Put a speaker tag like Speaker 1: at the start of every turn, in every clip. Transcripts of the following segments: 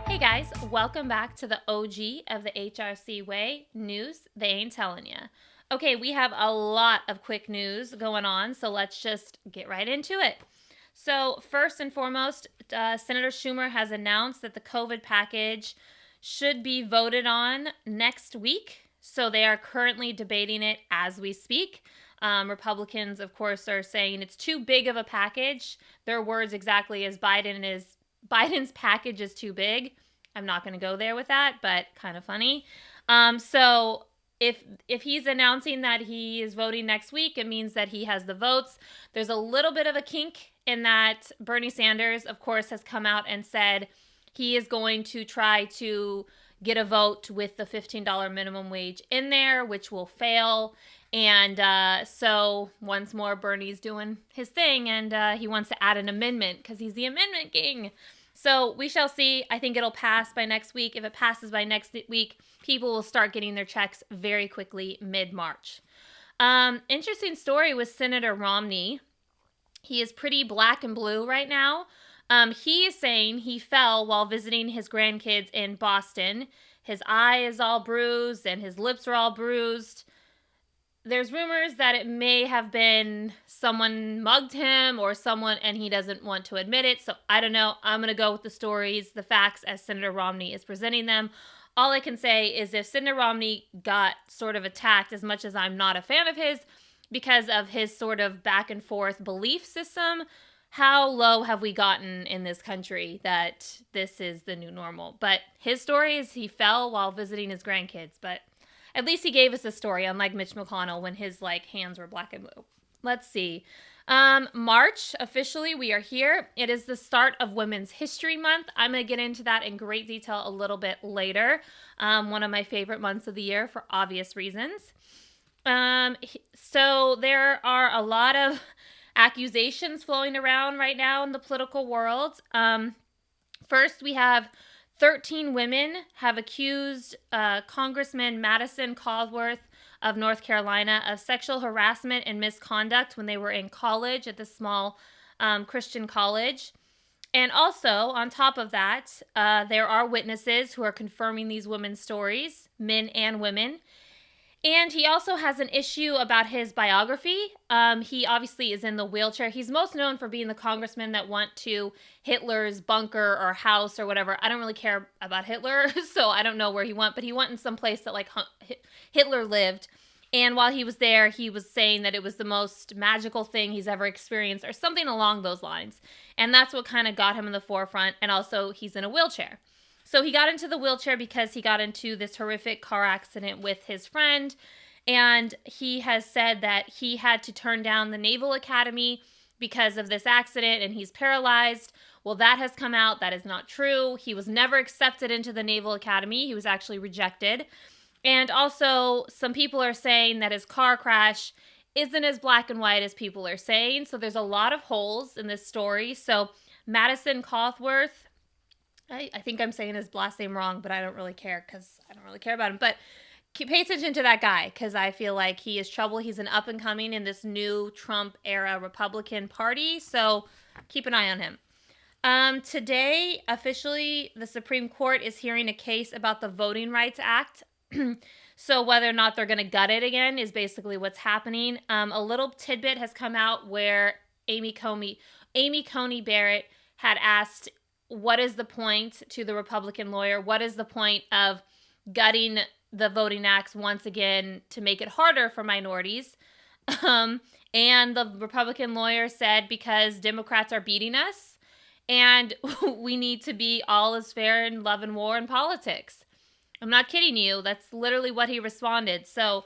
Speaker 1: Hey guys, welcome back to the OG of the HRC Way news they ain't telling ya. Okay, we have a lot of quick news going on, so let's just get right into it. So, first and foremost, Senator Schumer has announced that the COVID package should be voted on next week. So, they are currently debating it as we speak. Republicans, of course, are saying it's too big of a package. Their words exactly as Biden's package is too big. I'm not going to go there with that, but kind of funny. So if he's announcing that he is voting next week, it means that he has the votes. There's a little bit of a kink in that Bernie Sanders, of course, has come out and said he is going to try to get a vote with the $15 minimum wage in there, which will fail. And so once more, Bernie's doing his thing, and he wants to add an amendment because he's the amendment king. So we shall see. I think it'll pass by next week. If it passes by next week, people will start getting their checks very quickly mid-March. Interesting story with Senator Romney. He is pretty black and blue right now. He is saying he fell while visiting his grandkids in Boston. His eye is all bruised and his lips are all bruised. There's rumors that it may have been someone mugged him or someone, and he doesn't want to admit it. So I don't know. I'm going to go with the stories, the facts as Senator Romney is presenting them. All I can say is if Senator Romney got sort of attacked, as much as I'm not a fan of his, because of his sort of back and forth belief system, how low have we gotten in this country that this is the new normal? But his story is he fell while visiting his grandkids, but at least he gave us a story, unlike Mitch McConnell when his hands were black and blue. Let's see. March, officially, we are here. It is the start of Women's History Month. I'm going to get into that in great detail a little bit later. One of my favorite months of the year for obvious reasons. So there are a lot of accusations flowing around right now in the political world. First, we have 13 women have accused Congressman Madison Cawthorn of North Carolina of sexual harassment and misconduct when they were in college at this small Christian college. And also, on top of that, there are witnesses who are confirming these women's stories, men and women. And he also has an issue about his biography. He obviously is in the wheelchair. He's most known for being the congressman that went to Hitler's bunker or house or whatever. I don't really care about Hitler, so I don't know where he went, but he went in some place that Hitler lived. And while he was there, he was saying that it was the most magical thing he's ever experienced or something along those lines. And that's what kind of got him in the forefront. And also, he's in a wheelchair. So he got into the wheelchair because he got into this horrific car accident with his friend. And he has said that he had to turn down the Naval Academy because of this accident and he's paralyzed. Well, that has come out. That is not true. He was never accepted into the Naval Academy. He was actually rejected. And also, some people are saying that his car crash isn't as black and white as people are saying. So there's a lot of holes in this story. So Madison Cawthorn, I think I'm saying his last name wrong, but I don't really care because I don't really care about him. But pay attention to that guy because I feel like he is trouble. He's an up and coming in this new Trump era Republican Party. So keep an eye on him. Today, officially, the Supreme Court is hearing a case about the Voting Rights Act. So whether or not they're going to gut it again is basically what's happening. A little tidbit has come out where Amy Coney Barrett had asked, what is the point to the Republican lawyer? What is the point of gutting the voting acts once again to make it harder for minorities? And the Republican lawyer said, because Democrats are beating us and we need to be all is fair in love and war in politics. I'm not kidding you. That's literally what he responded. So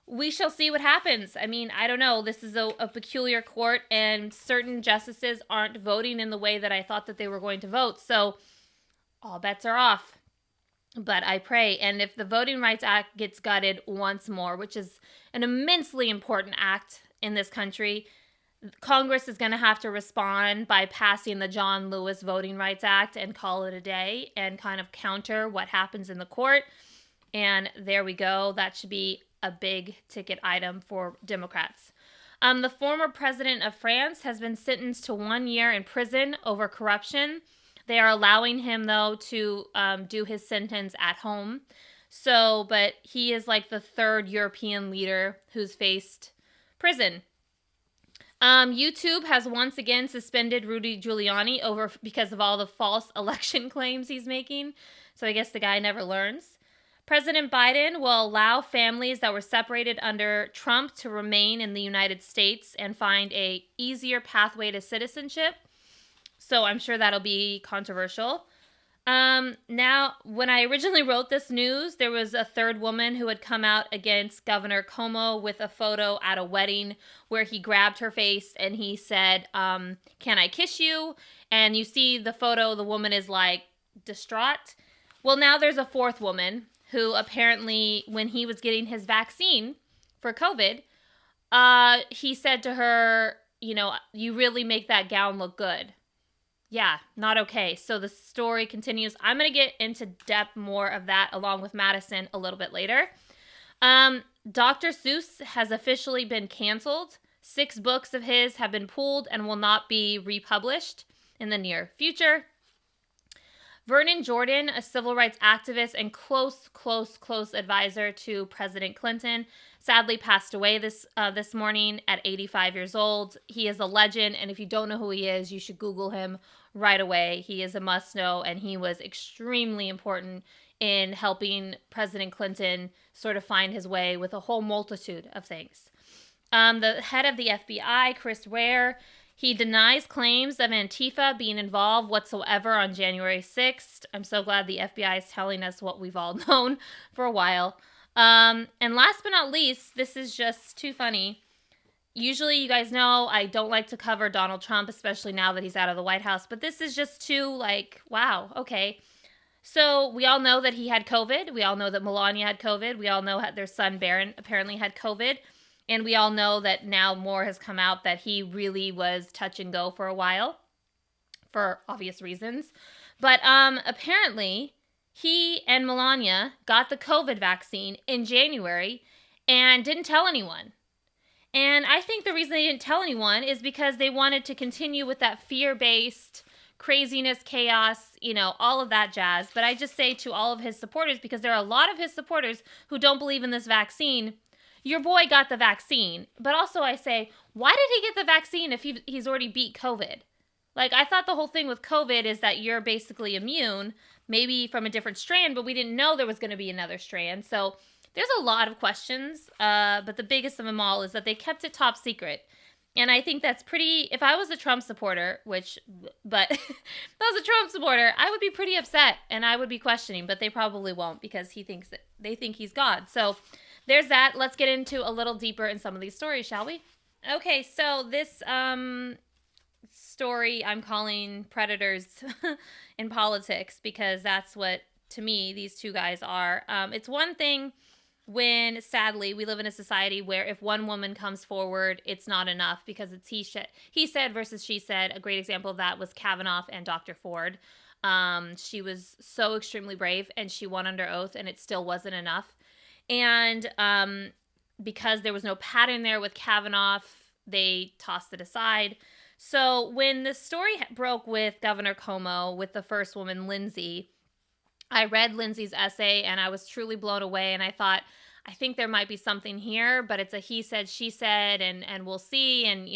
Speaker 1: we shall see what happens. I mean, I don't know. This is a peculiar court, and certain justices aren't voting in the way that I thought that they were going to vote. So all bets are off. But I pray. And if the Voting Rights Act gets gutted once more, which is an immensely important act in this country, Congress is going to have to respond by passing the John Lewis Voting Rights Act and call it a day and kind of counter what happens in the court. And there we go. That should be a big ticket item for Democrats. The former president of France has been sentenced to 1 year in prison over corruption. They are allowing him, though, to do his sentence at home. So, but he is like the third European leader who's faced prison. YouTube has once again suspended Rudy Giuliani over because of all the false election claims he's making. So I guess the guy never learns. President Biden will allow families that were separated under Trump to remain in the United States and find a easier pathway to citizenship. So I'm sure that'll be controversial. Now, when I originally wrote this news, there was a third woman who had come out against Governor Cuomo with a photo at a wedding where he grabbed her face and he said, "Can I kiss you?" And you see the photo, the woman is like distraught. Well, now there's a fourth woman who apparently, when he was getting his vaccine for COVID, he said to her, "You really make that gown look good." Yeah, not okay. So the story continues. I'm going to get into depth more of that along with Madison a little bit later. Dr. Seuss has officially been canceled. 6 books of his have been pulled and will not be republished in the near future. Vernon Jordan, a civil rights activist and close advisor to President Clinton, sadly passed away this morning at 85 years old. He is a legend, and if you don't know who he is, you should Google him right away. He is a must-know, and he was extremely important in helping President Clinton sort of find his way with a whole multitude of things. The head of the FBI, Chris Ware, he denies claims of Antifa being involved whatsoever on January 6th. I'm so glad the FBI is telling us what we've all known for a while. And last but not least, this is just too funny. Usually, you guys know I don't like to cover Donald Trump, especially now that he's out of the White House. But this is just too, wow, okay. So we all know that he had COVID. We all know that Melania had COVID. We all know their son Barron apparently had COVID. And we all know that now more has come out that he really was touch and go for a while for obvious reasons. But apparently he and Melania got the COVID vaccine in January and didn't tell anyone. And I think the reason they didn't tell anyone is because they wanted to continue with that fear-based craziness, chaos, all of that jazz. But I just say to all of his supporters, because there are a lot of his supporters who don't believe in this vaccine, your boy got the vaccine. But also I say, why did he get the vaccine if he's already beat COVID? Like, I thought the whole thing with COVID is that you're basically immune, maybe from a different strand, but we didn't know there was going to be another strand. So there's a lot of questions, but the biggest of them all is that they kept it top secret. And I think that's pretty, if I was a Trump supporter, but if I was a Trump supporter, I would be pretty upset and I would be questioning, but they probably won't because they think he's God. So there's that. Let's get into a little deeper in some of these stories, shall we? Okay, so this story I'm calling Predators in Politics because that's what, to me, these two guys are. It's one thing when, sadly, we live in a society where if one woman comes forward, it's not enough because it's he said versus she said. A great example of that was Kavanaugh and Dr. Ford. She was so extremely brave and she won under oath and it still wasn't enough. And because there was no pattern there with Kavanaugh, they tossed it aside. So when the story broke with Governor Cuomo, with the first woman, Lindsay, I read Lindsay's essay and I was truly blown away. And I thought, I think there might be something here, but it's a he said, she said, and we'll see. And,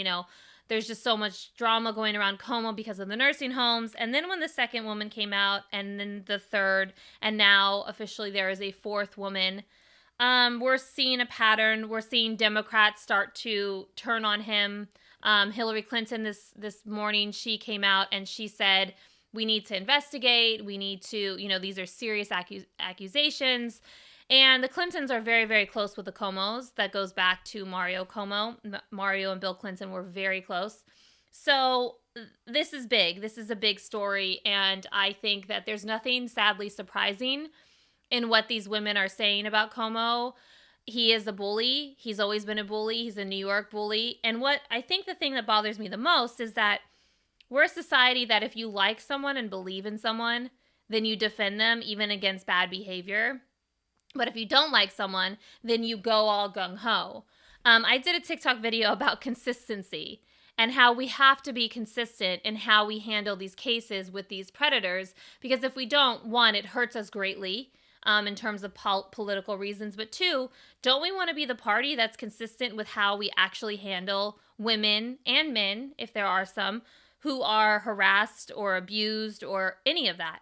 Speaker 1: there's just so much drama going around Cuomo because of the nursing homes. And then when the second woman came out, and then the third, and now officially there is a fourth woman, we're seeing a pattern. We're seeing Democrats start to turn on him. Hillary Clinton this morning, she came out and she said, we need to investigate. We need to, these are serious accusations. And the Clintons are very, very close with the Cuomos. That goes back to Mario Cuomo. Mario and Bill Clinton were very close. So this is big. This is a big story. And I think that there's nothing sadly surprising in what these women are saying about Cuomo. He is a bully. He's always been a bully. He's a New York bully. And what I think the thing that bothers me the most is that we're a society that if you like someone and believe in someone, then you defend them even against bad behavior. But if you don't like someone, then you go all gung-ho. I did a TikTok video about consistency. and how we have to be consistent in how we handle these cases with these predators. Because if we don't, one, it hurts us greatly in terms of political reasons. But two, don't we want to be the party that's consistent with how we actually handle women and men, if there are some, who are harassed or abused or any of that?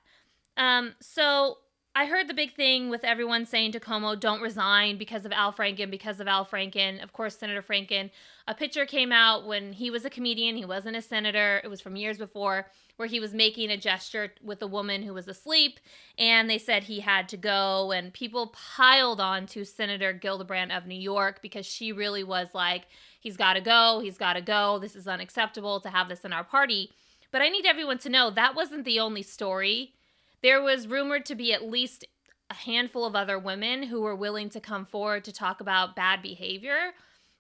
Speaker 1: So I heard the big thing with everyone saying to Cuomo, don't resign because of Al Franken, because of Al Franken. Of course, Senator Franken, a picture came out when he was a comedian. He wasn't a senator. It was from years before, where he was making a gesture with a woman who was asleep, and they said he had to go, and people piled on to Senator Gillibrand of New York because she really was like, he's got to go, this is unacceptable to have this in our party. But I need everyone to know that wasn't the only story. There was rumored to be at least a handful of other women who were willing to come forward to talk about bad behavior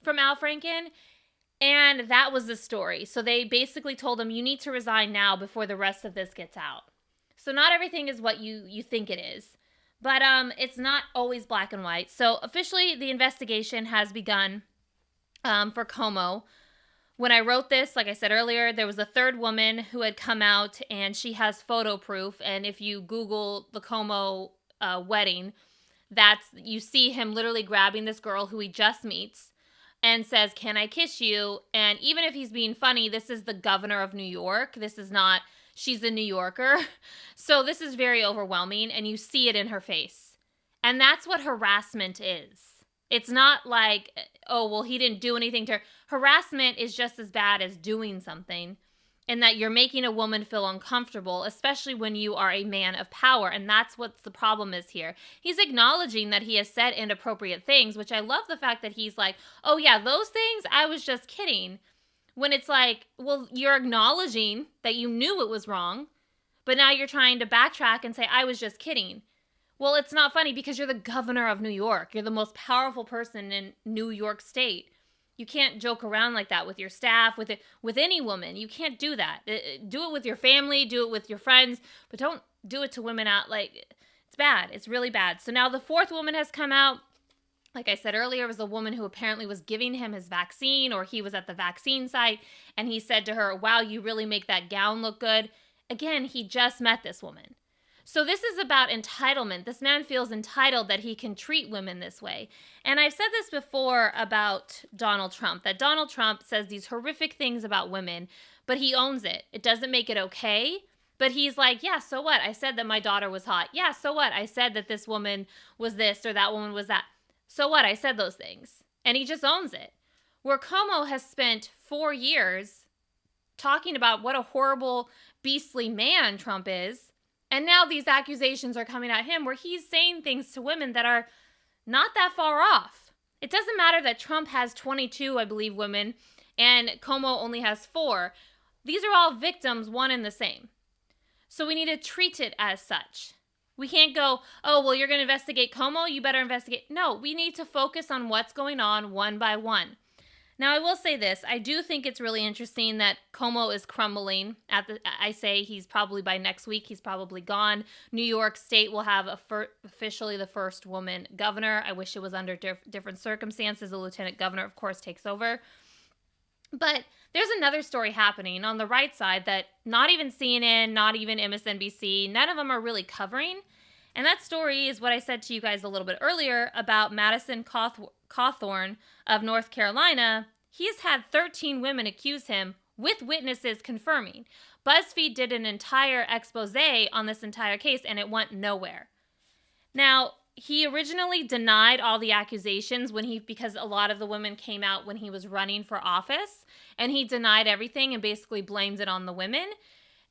Speaker 1: from Al Franken. And that was the story. So they basically told him, you need to resign now before the rest of this gets out. So not everything is what you think it is. But it's not always black and white. So officially, the investigation has begun for Cuomo. When I wrote this, like I said earlier, there was a third woman who had come out, and she has photo proof. And if you Google the Cuomo wedding, you see him literally grabbing this girl who he just meets and says, can I kiss you? And even if he's being funny, this is the governor of New York. This is not, she's a New Yorker. So this is very overwhelming, and you see it in her face. And that's what harassment is. It's not like, oh, well, he didn't do anything to her. Harassment is just as bad as doing something, and that you're making a woman feel uncomfortable, especially when you are a man of power. And that's what the problem is here. He's acknowledging that he has said inappropriate things, which I love the fact that he's like, oh yeah, those things, I was just kidding. When it's like, well, you're acknowledging that you knew it was wrong, but now you're trying to backtrack and say, I was just kidding. Well, it's not funny because you're the governor of New York. You're the most powerful person in New York State. You can't joke around like that with your staff, with any woman. You can't do that. Do it with your family, do it with your friends, but don't do it to women out. Like, it's bad. It's really bad. So now the fourth woman has come out. Like I said earlier, it was a woman who apparently was giving him his vaccine, or he was at the vaccine site, and he said to her, wow, you really make that gown look good. Again, he just met this woman. So this is about entitlement. This man feels entitled that he can treat women this way. And I've said this before about Donald Trump, that Donald Trump says these horrific things about women, but he owns it. It doesn't make it okay. But he's like, yeah, so what? I said that my daughter was hot. Yeah, so what? I said that this woman was this or that woman was that. So what? I said those things. And he just owns it. Where Cuomo has spent 4 years talking about what a horrible, beastly man Trump is. And now these accusations are coming at him where he's saying things to women that are not that far off. It doesn't matter that Trump has 22, I believe, women, and Cuomo only has 4. These are all victims, one and the same. So we need to treat it as such. We can't go, oh, well, you're going to investigate Cuomo, you better investigate. No, we need to focus on what's going on one by one. Now, I will say this. I do think it's really interesting that Cuomo is crumbling. I say he's probably by next week, he's probably gone. New York State will have officially the first woman governor. I wish it was under different circumstances. The lieutenant governor, of course, takes over. But there's another story happening on the right side that not even CNN, not even MSNBC, none of them are really covering. And that story is what I said to you guys a little bit earlier about Madison Cawthorn of North Carolina. He's had 13 women accuse him with witnesses confirming. BuzzFeed did an entire expose on this entire case, and it went nowhere. Now, he originally denied all the accusations because a lot of the women came out when he was running for office, and he denied everything and basically blamed it on the women.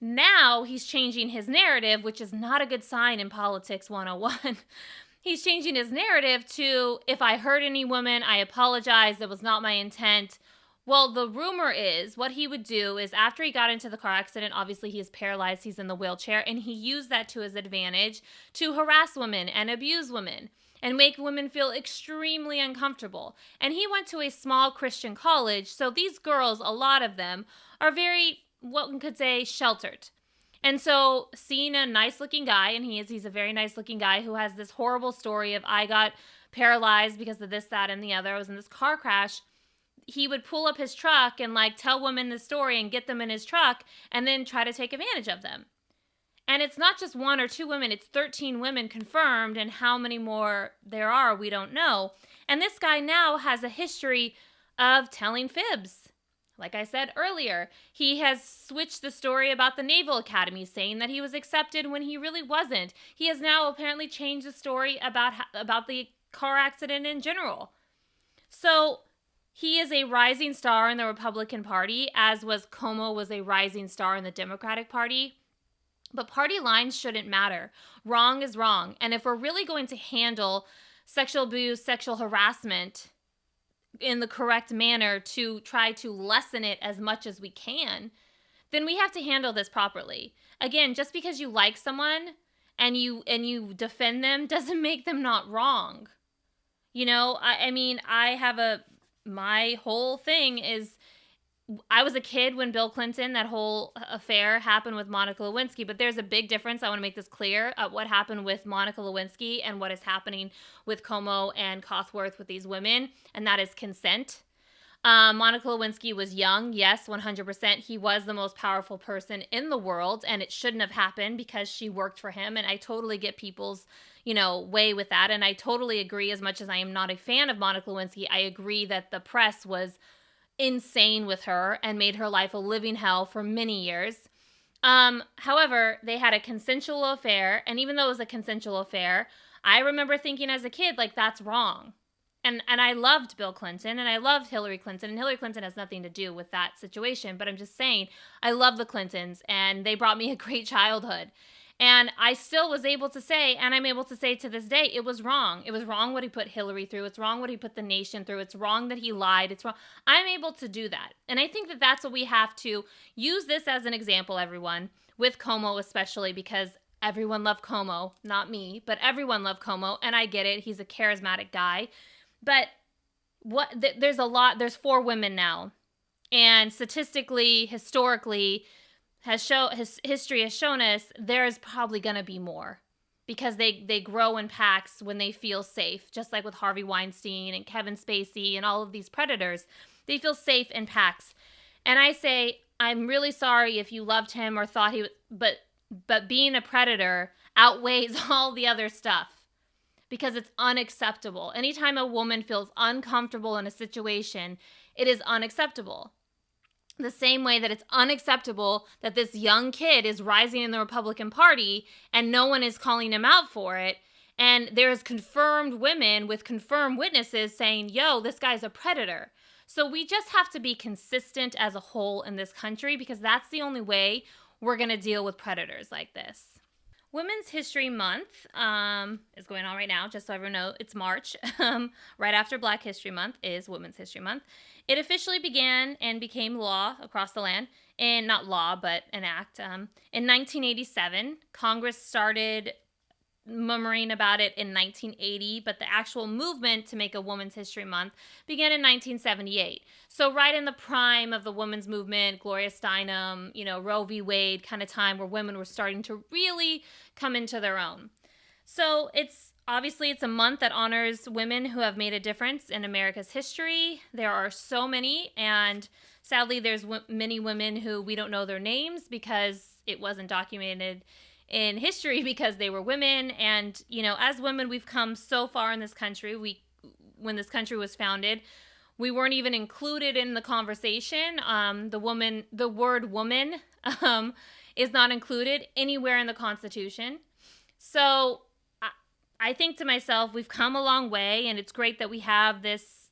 Speaker 1: Now he's changing his narrative, which is not a good sign in Politics 101. He's changing his narrative to, if I hurt any woman, I apologize. That was not my intent. Well, the rumor is what he would do is after he got into the car accident, obviously he is paralyzed, he's in the wheelchair, and he used that to his advantage to harass women and abuse women and make women feel extremely uncomfortable. And he went to a small Christian college, so these girls, a lot of them, are very, what one could say, sheltered. And so seeing a nice-looking guy, and he's a very nice-looking guy who has this horrible story of I got paralyzed because of this, that, and the other. I was in this car crash. he would pull up his truck and like tell women the story and get them in his truck and then try to take advantage of them. And it's not just one or two women, it's 13 women confirmed, and how many more there are, we don't know. And this guy now has a history of telling fibs. Like I said earlier, he has switched the story about the Naval Academy, saying that he was accepted when he really wasn't. He has now apparently changed the story about the car accident in general. So he is a rising star in the Republican Party, as was Cuomo was a rising star in the Democratic Party. But party lines shouldn't matter. Wrong is wrong. And if we're really going to handle sexual abuse, sexual harassment in the correct manner to try to lessen it as much as we can, then we have to handle this properly. Again, just because you like someone and you defend them doesn't make them not wrong. You know, I mean, my whole thing is, I was a kid when Bill Clinton, that whole affair happened with Monica Lewinsky, but there's a big difference. I want to make this clear. What happened with Monica Lewinsky and what is happening with Cuomo and Cawthorn with these women, and that is consent. Monica Lewinsky was young, yes, 100%. He was the most powerful person in the world, and it shouldn't have happened because she worked for him, and I totally get people's, way with that, and I totally agree. As much as I am not a fan of Monica Lewinsky, I agree that the press was insane with her and made her life a living hell for many years. However, they had a consensual affair, and even though it was a consensual affair, I remember thinking as a kid, like, that's wrong. And I loved Bill Clinton, and I loved Hillary Clinton, and Hillary Clinton has nothing to do with that situation, but I'm just saying, I love the Clintons, and they brought me a great childhood. And I still was able to say, and I'm able to say to this day, it was wrong. It was wrong what he put Hillary through. It's wrong what he put the nation through. It's wrong that he lied. It's wrong. I'm able to do that. And I think that that's what we have to use this as an example, everyone, with Cuomo especially, because everyone loved Cuomo. Not me, but everyone loved Cuomo. And I get it. He's a charismatic guy. But there's 4 women now. And statistically, historically, history has shown us there's probably going to be more, because they grow in packs when they feel safe, just like with Harvey Weinstein and Kevin Spacey and all of these predators. They feel safe in packs. And I say, I'm really sorry if you loved him or thought but being a predator outweighs all the other stuff, because it's unacceptable. Anytime a woman feels uncomfortable in a situation, it is unacceptable. The same way that it's unacceptable that this young kid is rising in the Republican Party and no one is calling him out for it. And there's confirmed women with confirmed witnesses saying, yo, this guy's a predator. So we just have to be consistent as a whole in this country, because that's the only way we're going to deal with predators like this. Women's History Month is going on right now, just so everyone knows. It's March. Right after Black History Month is Women's History Month. It officially began and became law across the land, and not law, but an act. In 1987, Congress started murmuring about it in 1980, but the actual movement to make a Women's History Month began in 1978. So right in the prime of the women's movement, Gloria Steinem, Roe v. Wade kind of time, where women were starting to really come into their own. So it's a month that honors women who have made a difference in America's history. There are so many, and sadly there's many women who we don't know their names because it wasn't documented in history because they were women. And, as women, we've come so far in this country. When this country was founded, we weren't even included in the conversation. The word woman is not included anywhere in the Constitution. So I think to myself, we've come a long way, and it's great that we have this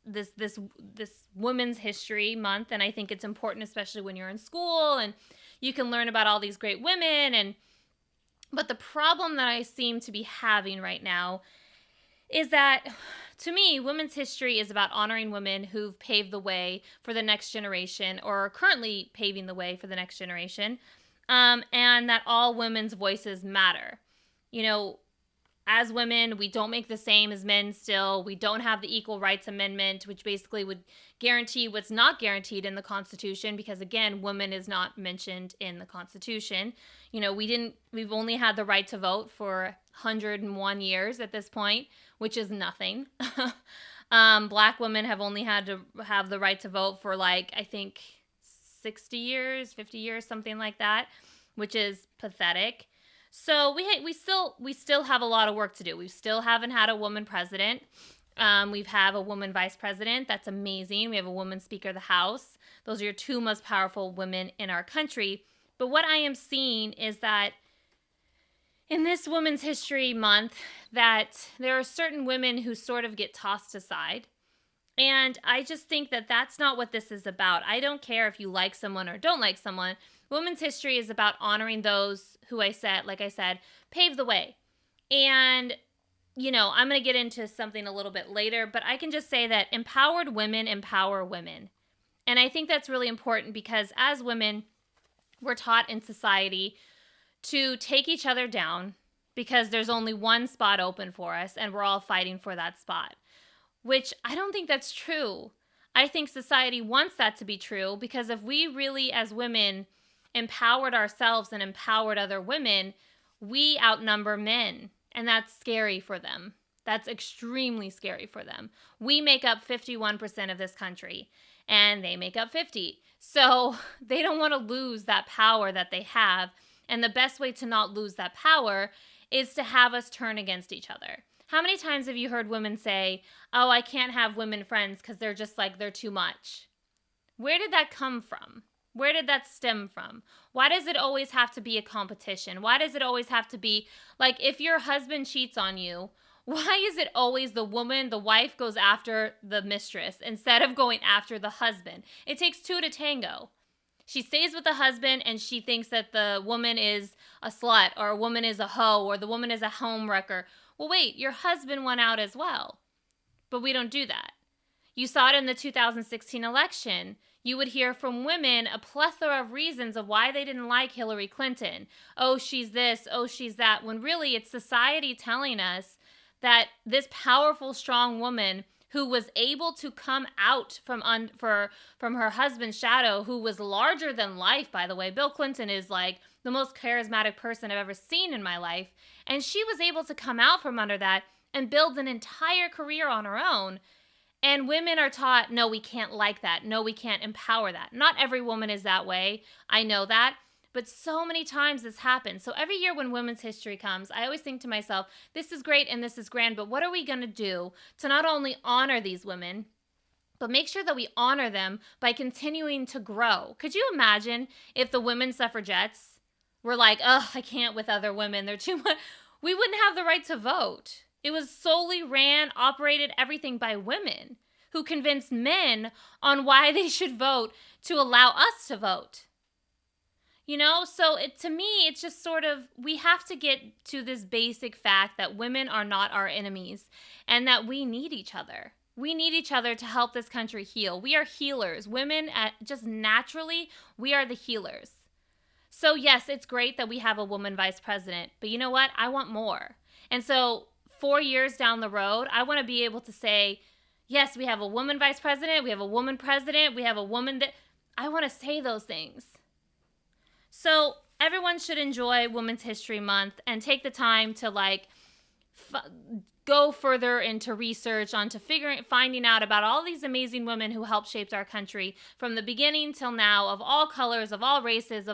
Speaker 1: Women's History Month. And I think it's important, especially when you're in school and you can learn about all these great women. But the problem that I seem to be having right now is that, to me, women's history is about honoring women who've paved the way for the next generation, or are currently paving the way for the next generation, and that all women's voices matter. As women, we don't make the same as men still. We don't have the Equal Rights Amendment, which basically would guarantee what's not guaranteed in the Constitution, because, again, woman is not mentioned in the Constitution. We've only had the right to vote for 101 years at this point, which is nothing. Black women have only had to have the right to vote for like, I think 60 years, 50 years, something like that, which is pathetic. So we still have a lot of work to do. We still haven't had a woman president. We've have a woman vice president. That's amazing. We have a woman speaker of the House. Those are your two most powerful women in our country. But what I am seeing is that in this Women's History Month, that there are certain women who sort of get tossed aside. And I just think that that's not what this is about. I don't care if you like someone or don't like someone. Women's history is about honoring those who like I said, paved the way. And, I'm going to get into something a little bit later, but I can just say that empowered women empower women. And I think that's really important because as women, we're taught in society to take each other down because there's only one spot open for us and we're all fighting for that spot, which I don't think that's true. I think society wants that to be true because if we really, as women, empowered ourselves and empowered other women, we outnumber men, and that's scary for them. That's extremely scary for them. We make up 51% of this country, and they make up 50%. So they don't want to lose that power that they have. And the best way to not lose that power is to have us turn against each other. How many times have you heard women say, oh, I can't have women friends because they're just like, they're too much? Where did that come from? Where did that stem from? Why does it always have to be a competition? Why does it always have to be, like, if your husband cheats on you, why is it always the woman, the wife goes after the mistress instead of going after the husband? It takes two to tango. She stays with the husband and she thinks that the woman is a slut or a woman is a hoe or the woman is a home wrecker. Well, wait, your husband went out as well. But we don't do that. You saw it in the 2016 election. You would hear from women a plethora of reasons of why they didn't like Hillary Clinton. Oh, she's this. Oh, she's that. When really it's society telling us that this powerful, strong woman who was able to come out from her husband's shadow, who was larger than life, by the way. Bill Clinton is like the most charismatic person I've ever seen in my life. And she was able to come out from under that and build an entire career on her own. And women are taught, no, we can't like that. No, we can't empower that. Not every woman is that way. I know that. But so many times this happens. So every year when Women's History comes, I always think to myself, this is great and this is grand, but what are we going to do to not only honor these women, but make sure that we honor them by continuing to grow? Could you imagine if the women suffragettes were like, oh, I can't with other women, they're too much. We wouldn't have the right to vote. It was solely operated everything by women who convinced men on why they should vote to allow us to vote. So to me, it's just sort of, we have to get to this basic fact that women are not our enemies and that we need each other. We need each other to help this country heal. We are healers. Women, just naturally, we are the healers. So yes, it's great that we have a woman vice president, but you know what? I want more. And so 4 years down the road, I want to be able to say, yes, we have a woman vice president, we have a woman president, we have a woman that, I want to say those things. So everyone should enjoy Women's History Month and take the time to go further into research onto finding out about all these amazing women who helped shape our country from the beginning till now, of all colors, of all races,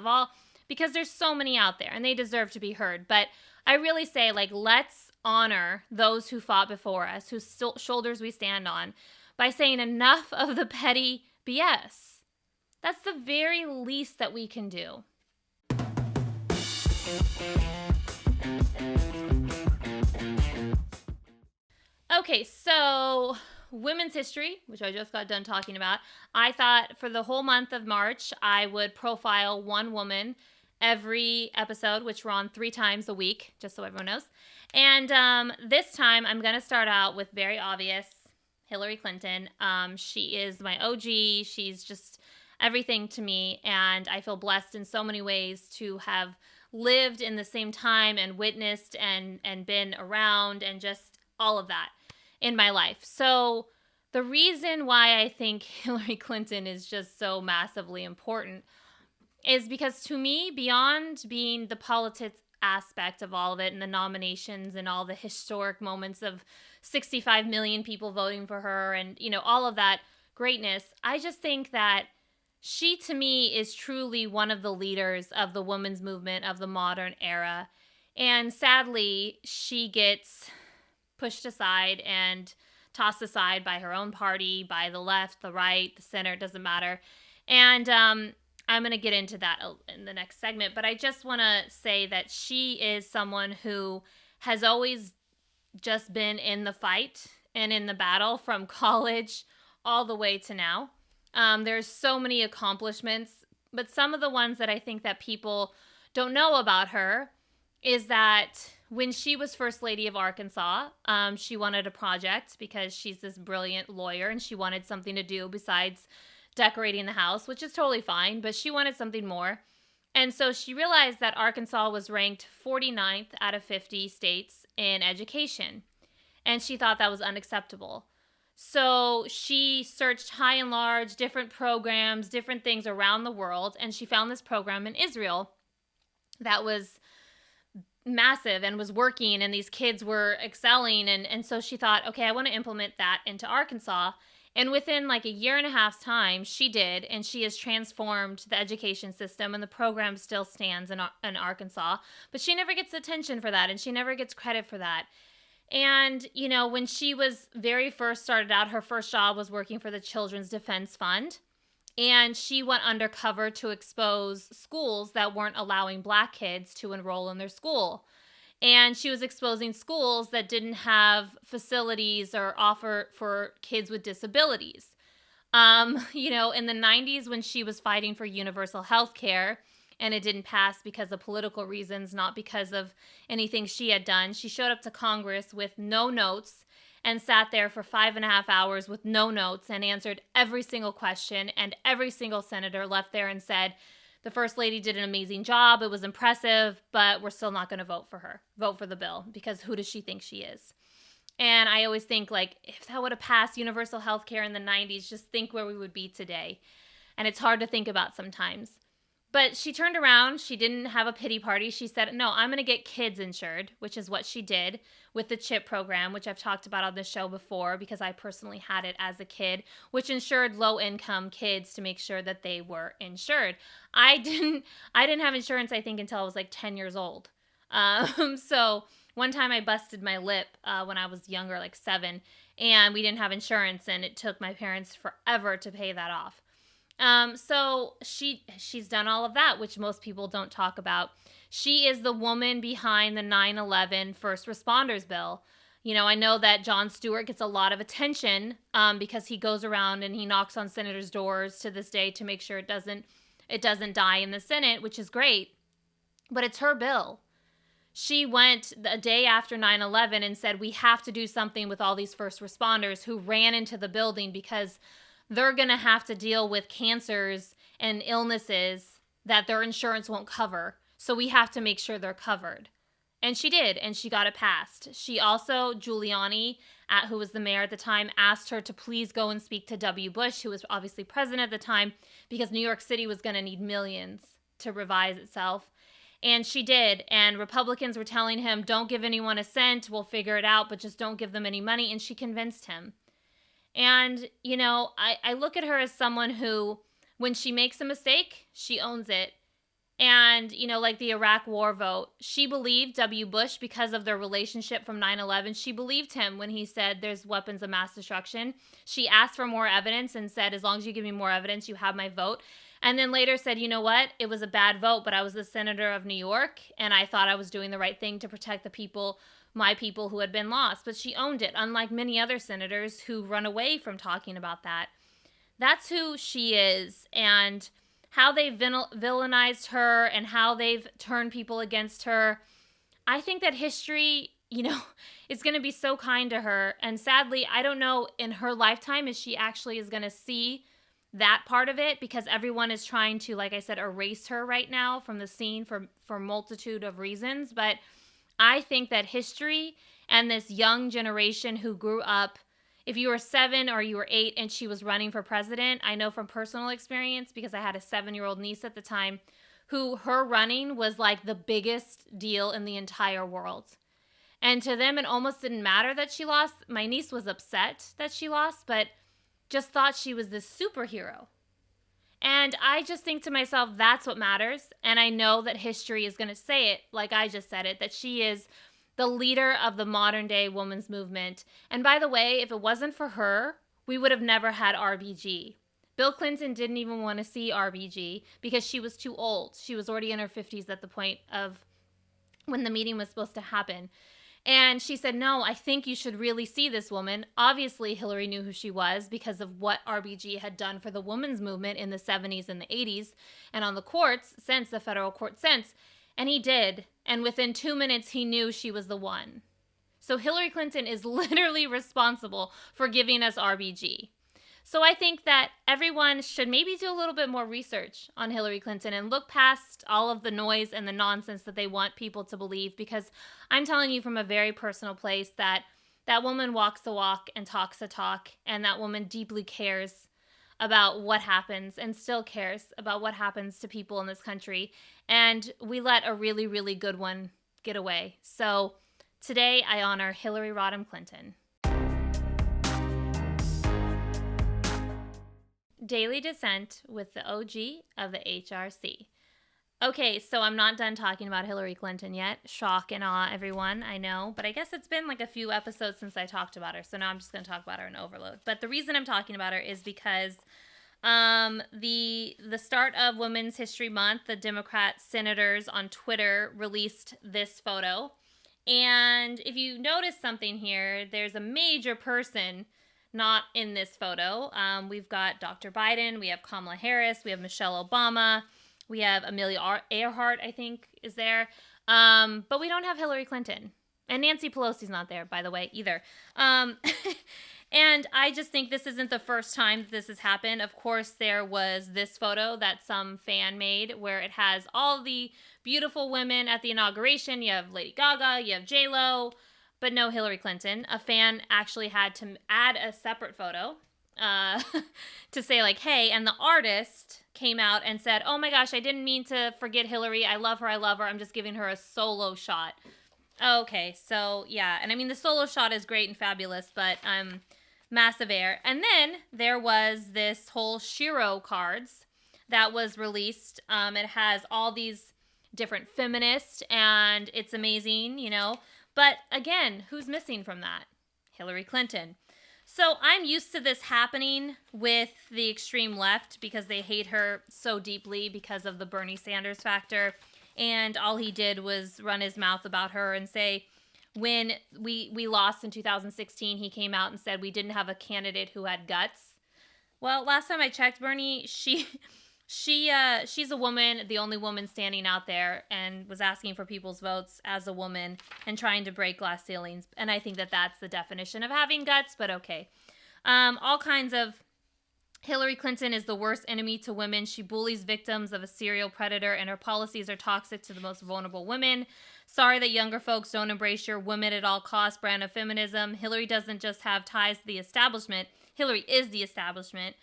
Speaker 1: because there's so many out there and they deserve to be heard. But I really say, let's honor those who fought before us, whose shoulders we stand on, by saying enough of the petty BS. That's the very least that we can do. Okay, so Women's History, which I just got done talking about, I thought for the whole month of March, I would profile one woman every episode, which we're on 3 times a week, just so everyone knows. And this time, I'm going to start out with very obvious Hillary Clinton. She is my OG. She's just everything to me, and I feel blessed in so many ways to have lived in the same time and witnessed and been around and just all of that in my life. So the reason why I think Hillary Clinton is just so massively important is because, to me, beyond being the aspect of all of it, and the nominations and all the historic moments of 65 million people voting for her, and all of that greatness. I just think that she, to me, is truly one of the leaders of the women's movement of the modern era. And sadly, she gets pushed aside and tossed aside by her own party, by the left, the right, the center, it doesn't matter. And I'm going to get into that in the next segment, but I just want to say that she is someone who has always just been in the fight and in the battle from college all the way to now. There's so many accomplishments, but some of the ones that I think that people don't know about her is that when she was First Lady of Arkansas, she wanted a project because she's this brilliant lawyer and she wanted something to do besides decorating the house, which is totally fine, but she wanted something more. And so she realized that Arkansas was ranked 49th out of 50 states in education. And she thought that was unacceptable. So she searched high and large, different programs, different things around the world, and she found this program in Israel that was massive and was working, and these kids were excelling. And so she thought, okay, I want to implement that into Arkansas. And within like a year and a half's time, she did, and she has transformed the education system, and the program still stands in Arkansas. But she never gets attention for that, and she never gets credit for that. And, when she was very first started out, her first job was working for the Children's Defense Fund. And she went undercover to expose schools that weren't allowing Black kids to enroll in their school. And she was exposing schools that didn't have facilities or offer for kids with disabilities. In the 90s, when she was fighting for universal health care, and it didn't pass because of political reasons, not because of anything she had done, she showed up to Congress with no notes and sat there for 5.5 hours with no notes and answered every single question. And every single senator left there and said, the First Lady did an amazing job. It was impressive, but we're still not going to vote for her, vote for the bill, because who does she think she is? And I always think, like, if that would have passed universal health care in the 90s, just think where we would be today. And it's hard to think about sometimes. But she turned around. She didn't have a pity party. She said, no, I'm going to get kids insured, which is what she did with the CHIP program, which I've talked about on the show before because I personally had it as a kid, which insured low-income kids to make sure that they were insured. I didn't have insurance, I think, until I was like 10 years old. So one time I busted my lip when I was younger, like 7, and we didn't have insurance, and it took my parents forever to pay that off. So she's done all of that, which most people don't talk about. She is the woman behind the 9/11 first responders bill. I know that Jon Stewart gets a lot of attention because he goes around and he knocks on senators' doors to this day to make sure it doesn't die in the Senate, which is great. But it's her bill. She went a day after 9/11 and said, we have to do something with all these first responders who ran into the building because they're going to have to deal with cancers and illnesses that their insurance won't cover. So we have to make sure they're covered. And she did, and she got it passed. She also, Giuliani, who was the mayor at the time, asked her to please go and speak to W. Bush, who was obviously president at the time, because New York City was going to need millions to revise itself. And she did. And Republicans were telling him, don't give anyone a cent, we'll figure it out, but just don't give them any money. And she convinced him. And, I look at her as someone who, when she makes a mistake, she owns it. And, like the Iraq war vote, she believed W. Bush because of their relationship from 9/11. She believed him when he said there's weapons of mass destruction. She asked for more evidence and said, as long as you give me more evidence, you have my vote. And then later said, you know what? It was a bad vote, but I was the senator of New York, and I thought I was doing the right thing to protect the people, my people who had been lost. But she owned it, unlike many other senators who run away from talking about that. That's who she is, and how they've villainized her and how they've turned people against her. I think that history, is going to be so kind to her. And sadly, I don't know in her lifetime if she actually is going to see that part of it, because everyone is trying to, like I said, erase her right now from the scene for multitude of reasons. But I think that history and this young generation who grew up, if you were 7 or you were 8 and she was running for president, I know from personal experience, because I had a 7-year-old niece at the time who her running was like the biggest deal in the entire world. And to them, it almost didn't matter that she lost. My niece was upset that she lost, but just thought she was this superhero. And I just think to myself, that's what matters. And I know that history is going to say it, like I just said it, that she is the leader of the modern day women's movement. And by the way, if it wasn't for her, we would have never had RBG. Bill Clinton didn't even want to see RBG because she was too old. She was already in her 50s at the point of when the meeting was supposed to happen. And she said, no, I think you should really see this woman. Obviously, Hillary knew who she was because of what RBG had done for the women's movement in the 70s and the 80s and on the courts since, the federal court since. And he did. And within 2 minutes, he knew she was the one. So Hillary Clinton is literally responsible for giving us RBG. So I think that everyone should maybe do a little bit more research on Hillary Clinton and look past all of the noise and the nonsense that they want people to believe, because I'm telling you from a very personal place that that woman walks the walk and talks the talk, and that woman deeply cares about what happens and still cares about what happens to people in this country. And we let a really, really good one get away. So today I honor Hillary Rodham Clinton. Daily Dissent with the OG of the HRC. Okay, so I'm not done talking about Hillary Clinton yet. Shock and awe, everyone, I know. But I guess it's been like a few episodes since I talked about her, so now I'm just going to talk about her in overload. But the reason I'm talking about her is because the start of Women's History Month, the Democrat senators on Twitter released this photo. And if you notice something here, there's a major person not in this photo. We've got Dr. Biden, we have Kamala Harris, we have Michelle Obama, we have Amelia Earhart, I think, is there. But we don't have Hillary Clinton. And Nancy Pelosi's not there, by the way, either. And I just think this isn't the first time that this has happened. Of course, there was this photo that some fan made where it has all the beautiful women at the inauguration. You have Lady Gaga, you have J-Lo, but no Hillary Clinton. A fan actually had to add a separate photo to say like, hey, and the artist came out and said, oh my gosh, I didn't mean to forget Hillary. I love her. I'm just giving her a solo shot. Okay, so yeah. And I mean, the solo shot is great and fabulous, but massive air. And then there was this whole Shiro cards that was released. It has all these different feminists, and it's amazing, you know. But again, who's missing from that? Hillary Clinton. So I'm used to this happening with the extreme left because they hate her so deeply because of the Bernie Sanders factor. And all he did was run his mouth about her and say, when we lost in 2016, he came out and said we didn't have a candidate who had guts. Well, last time I checked, Bernie, she's a woman, the only woman standing out there, and was asking for people's votes as a woman and trying to break glass ceilings. And I think that that's the definition of having guts, but okay. All kinds of Hillary Clinton is the worst enemy to women. She bullies victims of a serial predator, and her policies are toxic to the most vulnerable women. Sorry that younger folks don't embrace your women at all costs brand of feminism. Hillary doesn't just have ties to the establishment. Hillary is the establishment.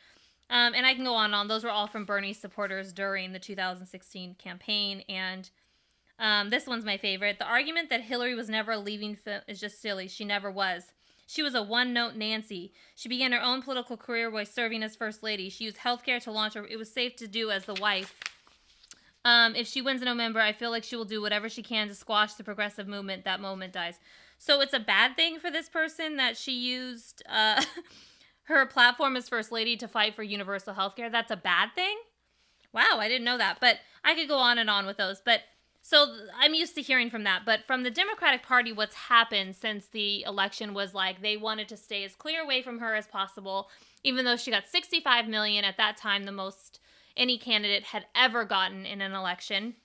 Speaker 1: And I can go on and on. Those were all from Bernie supporters during the 2016 campaign. And this one's my favorite. The argument that Hillary was never a leaving is just silly. She never was. She was a one-note Nancy. She began her own political career by serving as First Lady. She used healthcare to launch her. It was safe to do as the wife. If she wins in November, I feel like she will do whatever she can to squash the progressive movement. That moment dies. So it's a bad thing for this person that she used her platform as First Lady to fight for universal healthcare. That's a bad thing? Wow, I didn't know that. But I could go on and on with those. But so I'm used to hearing from that. But from the Democratic Party, what's happened since the election was like they wanted to stay as clear away from her as possible, even though she got 65 million at that time, the most any candidate had ever gotten in an election.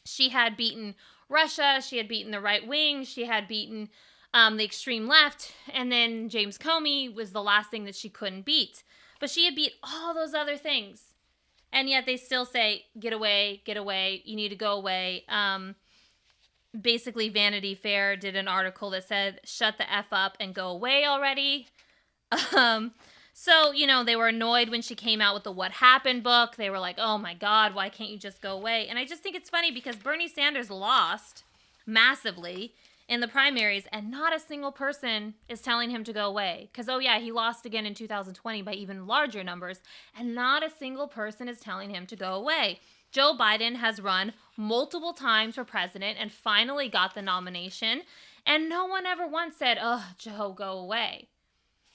Speaker 1: She had beaten Russia. She had beaten the right wing. She had beaten the extreme left. And then James Comey was the last thing that she couldn't beat. But she had beat all those other things. And yet they still say, get away, you need to go away. Basically, Vanity Fair did an article that said, shut the F up and go away already. So, they were annoyed when she came out with the What Happened book. They were like, oh my God, why can't you just go away? And I just think it's funny because Bernie Sanders lost massively in the primaries, and not a single person is telling him to go away. Because, oh yeah, he lost again in 2020 by even larger numbers, and not a single person is telling him to go away. Joe Biden has run multiple times for president and finally got the nomination, and no one ever once said, oh, Joe, go away.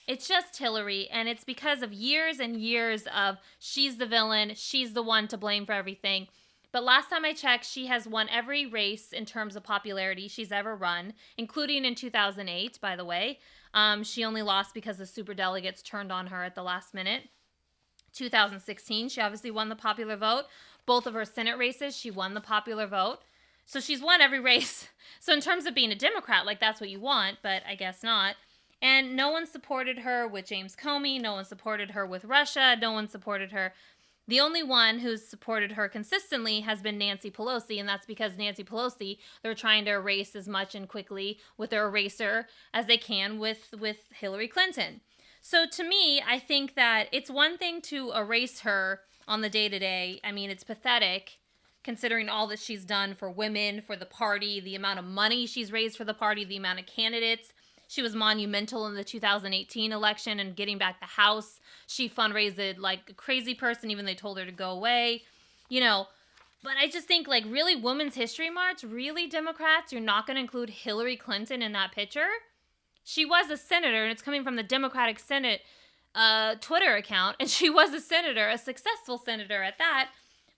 Speaker 1: It's just Hillary, and it's because of years and years of she's the villain, she's the one to blame for everything. But last time I checked, she has won every race in terms of popularity she's ever run, including in 2008, by the way. She only lost because the superdelegates turned on her at the last minute. 2016, she obviously won the popular vote. Both of her Senate races, she won the popular vote. So she's won every race. So in terms of being a Democrat, like that's what you want, but I guess not. And no one supported her with James Comey. No one supported her with Russia. No one supported her. The only one who's supported her consistently has been Nancy Pelosi, and that's because Nancy Pelosi, they're trying to erase as much and quickly with their eraser as they can with Hillary Clinton. So to me, I think that it's one thing to erase her on the day-to-day. I mean, it's pathetic considering all that she's done for women, for the party, the amount of money she's raised for the party, the amount of candidates. She was monumental in the 2018 election and getting back the House. She fundraised like a crazy person, even they told her to go away. But I just think, like, really, Women's History March? Really, Democrats? You're not going to include Hillary Clinton in that picture? She was a senator, and it's coming from the Democratic Senate Twitter account, and she was a senator, a successful senator at that.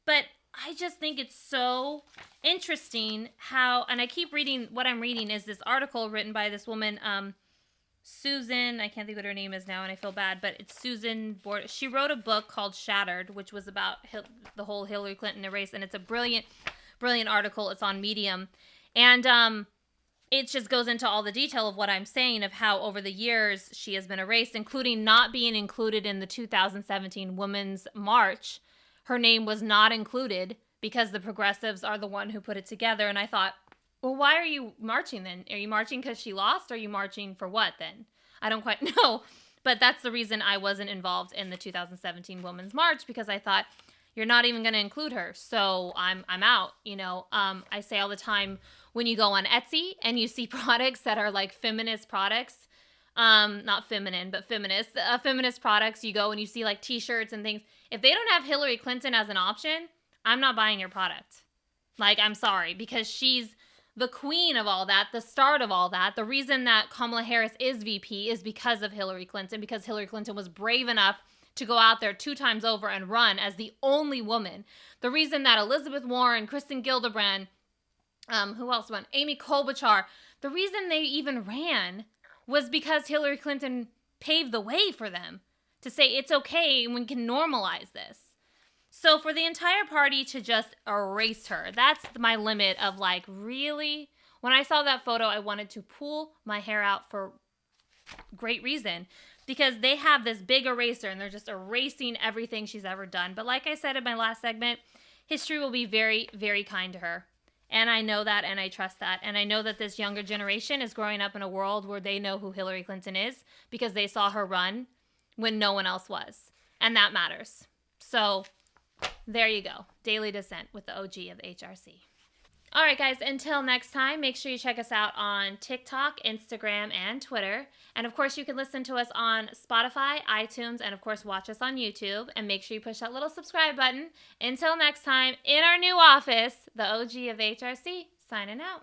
Speaker 1: But I just think it's so interesting how, and I keep reading, what I'm reading is this article written by this woman, Susan, I can't think what her name is now, and I feel bad, but it's Susan Bord. She wrote a book called Shattered, which was about the whole Hillary Clinton race, and it's a brilliant, brilliant article. It's on Medium, and it just goes into all the detail of what I'm saying, of how over the years she has been erased, including not being included in the 2017 Women's March. Her name was not included because the progressives are the one who put it together. And I thought, well, why are you marching then? Are you marching because she lost? Or are you marching for what then? I don't quite know. But that's the reason I wasn't involved in the 2017 Women's March, because I thought, you're not even going to include her. So I'm out. I say all the time, when you go on Etsy and you see products that are like feminist products, not feminine, but feminist products, you go and you see like t-shirts and things. If they don't have Hillary Clinton as an option, I'm not buying your product. Like, I'm sorry, because she's the queen of all that, the start of all that. The reason that Kamala Harris is VP is because of Hillary Clinton, because Hillary Clinton was brave enough to go out there 2 times over and run as the only woman. The reason that Elizabeth Warren, Kristen Gillibrand, who else won? Amy Klobuchar, the reason they even ran was because Hillary Clinton paved the way for them to say it's okay and we can normalize this. So for the entire party to just erase her, that's my limit of like, really? When I saw that photo, I wanted to pull my hair out for great reason, because they have this big eraser and they're just erasing everything she's ever done. But like I said in my last segment, history will be very, very kind to her. And I know that, and I trust that. And I know that this younger generation is growing up in a world where they know who Hillary Clinton is because they saw her run when no one else was. And that matters. So there you go. Daily Dissent with the OG of HRC. All right, guys, until next time, make sure you check us out on TikTok, Instagram, and Twitter. And, of course, you can listen to us on Spotify, iTunes, and, of course, watch us on YouTube. And make sure you push that little subscribe button. Until next time, in our new office, the OG of HRC, signing out.